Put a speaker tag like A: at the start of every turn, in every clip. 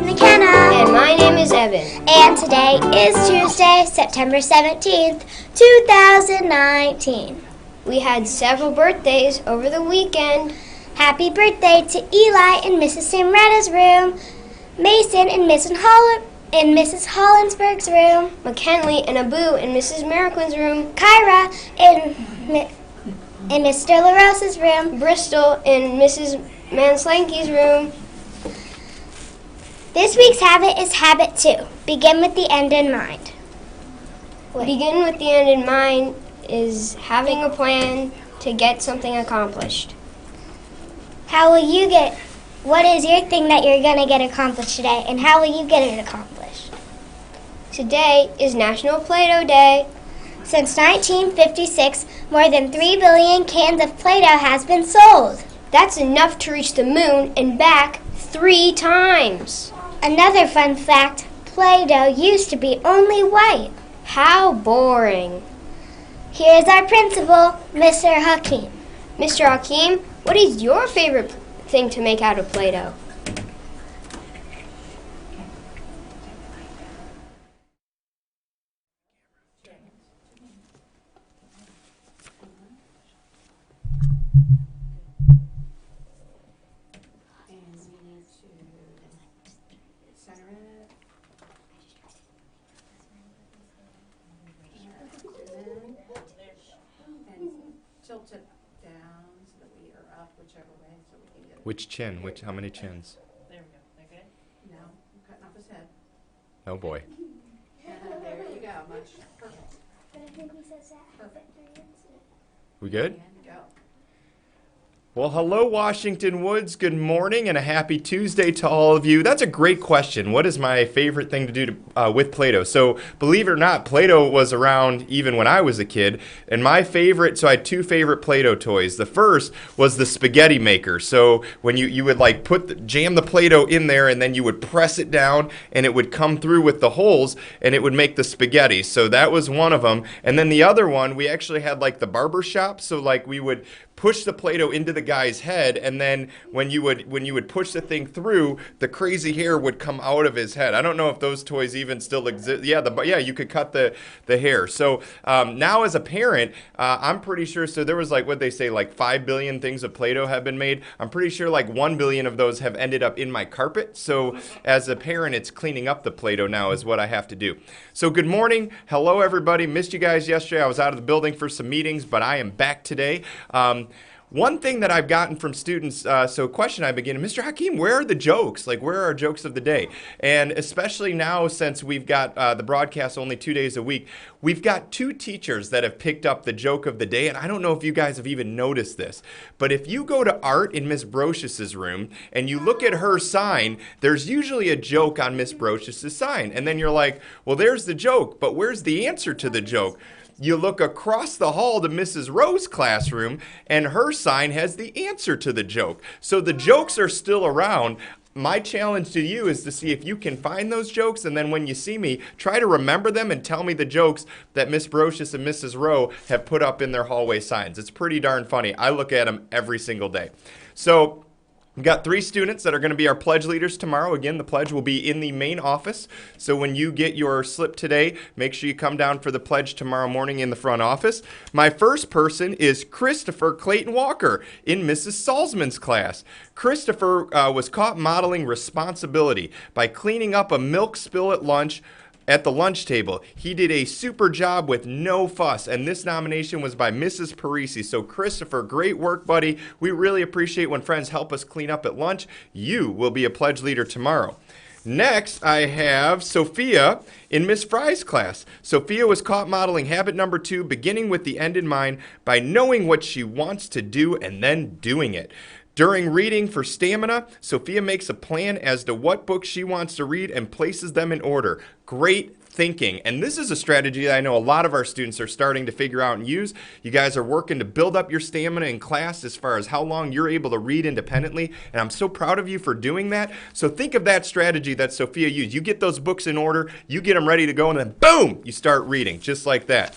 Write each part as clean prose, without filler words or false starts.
A: McKenna.
B: And my name is Evan.
A: And today is Tuesday, September 17th, 2019.
B: We had several birthdays over the weekend.
A: Happy birthday to Eli in Mrs. Samretta's room, Mason in Mrs. Hollinsberg's room,
B: McKinley and Abu in Mrs. Merricklin's room,
A: Kyra in Mr. LaRosa's room,
B: Bristol in Mrs. Manslanky's room.
A: This week's habit is habit 2. Begin with the end in mind.
B: Begin with the end in mind is having a plan to get something accomplished.
A: What is your thing that you're going to get accomplished today, and how will you get it accomplished?
B: Today is National Play-Doh Day.
A: Since 1956, more than 3 billion cans of Play-Doh has been sold.
B: That's enough to reach the moon and back 3 times.
A: Another fun fact, Play-Doh used to be only white.
B: How boring.
A: Here's our principal, Mr. Hakeem.
B: Mr. Hakeem, what is your favorite thing to make out of Play-Doh?
C: Tilt it down so that we are up whichever way so we can get it.
D: Which chin? How many chins?
C: There we go. Okay? No, I'm cutting off his head.
D: Oh boy.
C: There you go. Much. Perfect.
A: But I think he says that
C: Perfect.
D: We good?
C: And go.
D: Well, hello, Washington Woods. Good morning and a happy Tuesday to all of you. That's a great question. What is my favorite thing to do with Play-Doh? So, believe it or not, Play-Doh was around even when I was a kid. And my favorite, so I had 2 favorite Play-Doh toys. The first was the spaghetti maker. So, when you would like jam the Play-Doh in there and then you would press it down and it would come through with the holes and it would make the spaghetti. So, that was one of them. And then the other one, we actually had like the barber shop. So, like we would push the Play-Doh into the guy's head, and then when you would push the thing through, the crazy hair would come out of his head. I don't know if those toys even still exist. Yeah, you could cut the hair. So now as a parent, I'm pretty sure. So there was like what they say, like 5 billion things of Play-Doh have been made. I'm pretty sure like 1 billion of those have ended up in my carpet. So as a parent, it's cleaning up the Play-Doh now is what I have to do. So good morning, hello everybody. Missed you guys yesterday. I was out of the building for some meetings, but I am back today. One thing that I've gotten from students, so a question I begin, Mr. Hakeem, where are the jokes? Like, where are our jokes of the day? And especially now since we've got the broadcast only 2 days a week, we've got 2 teachers that have picked up the joke of the day. And I don't know if you guys have even noticed this, but if you go to Art in Miss Brocious' room and you look at her sign, there's usually a joke on Miss Brocious' sign. And then you're like, well, there's the joke, but where's the answer to the joke? You look across the hall to Mrs. Rowe's classroom, and her sign has the answer to the joke. So the jokes are still around. My challenge to you is to see if you can find those jokes, and then when you see me, try to remember them and tell me the jokes that Miss Brocious and Mrs. Rowe have put up in their hallway signs. It's pretty darn funny. I look at them every single day. So we've got 3 students that are going to be our pledge leaders tomorrow. Again, the pledge will be in the main office. So when you get your slip today, make sure you come down for the pledge tomorrow morning in the front office. My first person is Christopher Clayton Walker in Mrs. Salzman's class. Christopher was caught modeling responsibility by cleaning up a milk spill at the lunch table. He did a super job with no fuss, and this nomination was by Mrs. Parisi. So Christopher, great work, buddy. We really appreciate when friends help us clean up at lunch. You will be a pledge leader tomorrow. Next, I have Sophia in Miss Fry's class. Sophia was caught modeling habit number 2, beginning with the end in mind by knowing what she wants to do and then doing it. During reading for stamina, Sophia makes a plan as to what books she wants to read and places them in order. Great thinking. And this is a strategy that I know a lot of our students are starting to figure out and use. You guys are working to build up your stamina in class as far as how long you're able to read independently. And I'm so proud of you for doing that. So think of that strategy that Sophia used. You get those books in order, you get them ready to go, and then boom, you start reading just like that.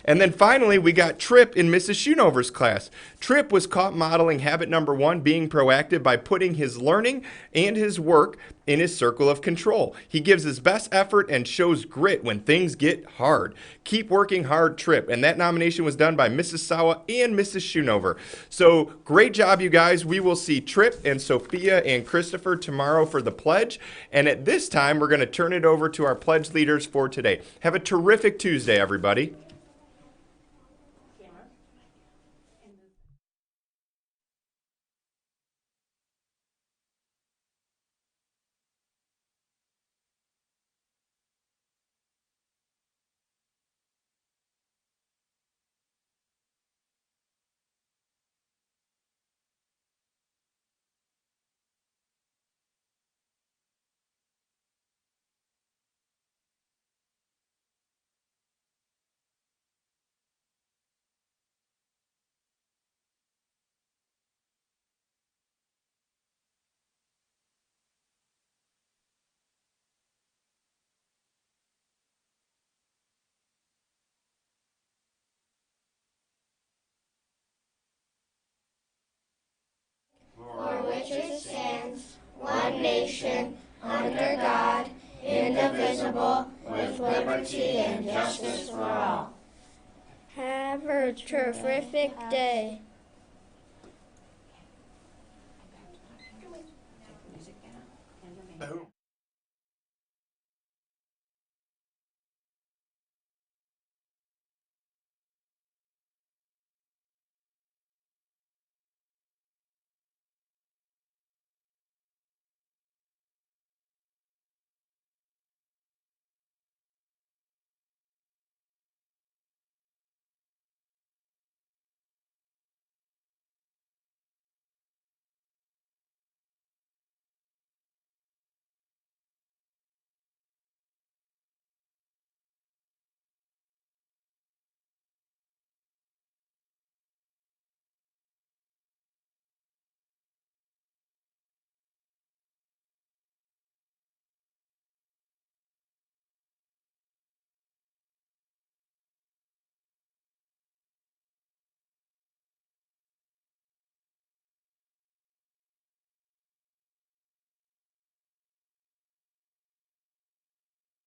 D: And then finally, we got Trip in Mrs. Schoonover's class. Trip was caught modeling habit number 1, being proactive by putting his learning and his work in his circle of control. He gives his best effort and shows grit when things get hard. Keep working hard, Trip. And that nomination was done by Mrs. Sawa and Mrs. Schoonover. So great job, you guys. We will see Trip and Sophia and Christopher tomorrow for the pledge. And at this time, we're going to turn it over to our pledge leaders for today. Have a terrific Tuesday, everybody.
B: Have a terrific day.
D: Boom.